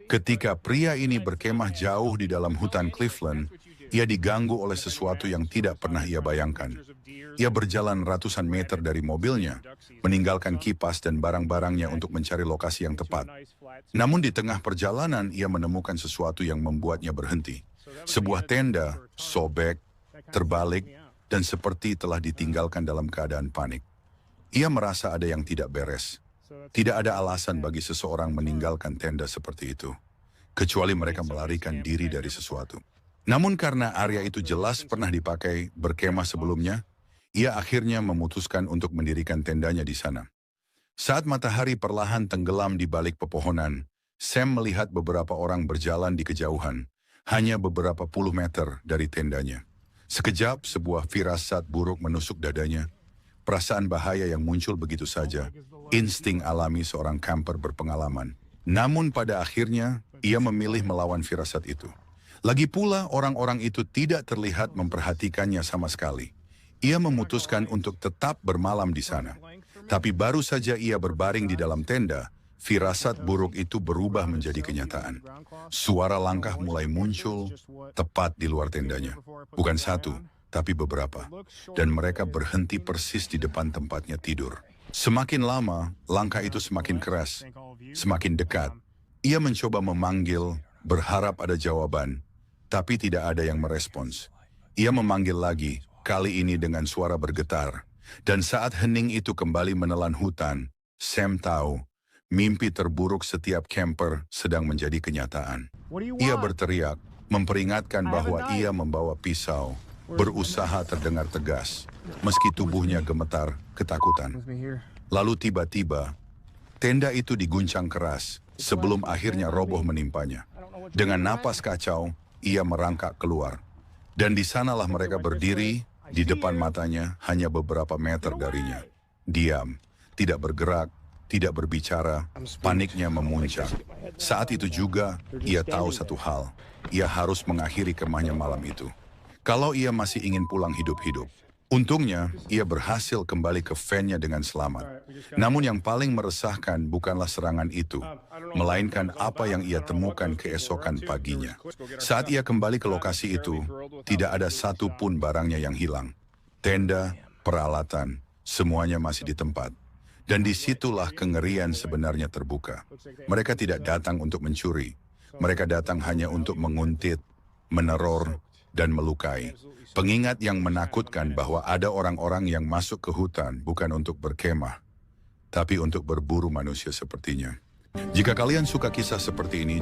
Ketika pria ini berkemah jauh di dalam hutan Cleveland, ia diganggu oleh sesuatu yang tidak pernah ia bayangkan. Ia berjalan ratusan meter dari mobilnya, meninggalkan kipas dan barang-barangnya untuk mencari lokasi yang tepat. Namun di tengah perjalanan ia menemukan sesuatu yang membuatnya berhenti. Sebuah tenda, sobek, terbalik, dan seperti telah ditinggalkan dalam keadaan panik. Ia merasa ada yang tidak beres. Tidak ada alasan bagi seseorang meninggalkan tenda seperti itu, kecuali mereka melarikan diri dari sesuatu. Namun karena area itu jelas pernah dipakai berkemah sebelumnya, ia akhirnya memutuskan untuk mendirikan tendanya di sana. Saat matahari perlahan tenggelam di balik pepohonan, Sam melihat beberapa orang berjalan di kejauhan, hanya beberapa puluh meter dari tendanya. Sekejap, sebuah firasat buruk menusuk dadanya. Perasaan bahaya yang muncul begitu saja, insting alami seorang camper berpengalaman. Namun pada akhirnya, ia memilih melawan firasat itu. Lagi pula orang-orang itu tidak terlihat memperhatikannya sama sekali. Ia memutuskan untuk tetap bermalam di sana. Tapi baru saja ia berbaring di dalam tenda, firasat buruk itu berubah menjadi kenyataan. Suara langkah mulai muncul tepat di luar tendanya. Bukan satu, tapi beberapa. Dan mereka berhenti persis di depan tempatnya tidur. Semakin lama, langkah itu semakin keras, semakin dekat. Ia mencoba memanggil, berharap ada jawaban, tapi tidak ada yang merespons. Ia memanggil lagi, kali ini dengan suara bergetar. Dan saat hening itu kembali menelan hutan, Sam tahu, mimpi terburuk setiap camper sedang menjadi kenyataan. Ia berteriak, memperingatkan bahwa ia membawa pisau, berusaha terdengar tegas, meski tubuhnya gemetar ketakutan. Lalu tiba-tiba, tenda itu diguncang keras, sebelum akhirnya roboh menimpanya. Dengan napas kacau, ia merangkak keluar. Dan di sanalah mereka berdiri, di depan matanya hanya beberapa meter darinya. Diam, tidak bergerak, tidak berbicara, paniknya memuncak. Saat itu juga, ia tahu satu hal, ia harus mengakhiri kemahnya malam itu. Kalau ia masih ingin pulang hidup-hidup. Untungnya, ia berhasil kembali ke van-nya dengan selamat. Namun yang paling meresahkan bukanlah serangan itu, melainkan apa yang ia temukan keesokan paginya. Saat ia kembali ke lokasi itu, tidak ada satu pun barangnya yang hilang. Tenda, peralatan, semuanya masih di tempat. Dan disitulah kengerian sebenarnya terbuka. Mereka tidak datang untuk mencuri. Mereka datang hanya untuk menguntit, meneror, dan melukai. Pengingat yang menakutkan bahwa ada orang-orang yang masuk ke hutan bukan untuk berkemah, tapi untuk berburu manusia sepertinya. Jika kalian suka kisah seperti ini,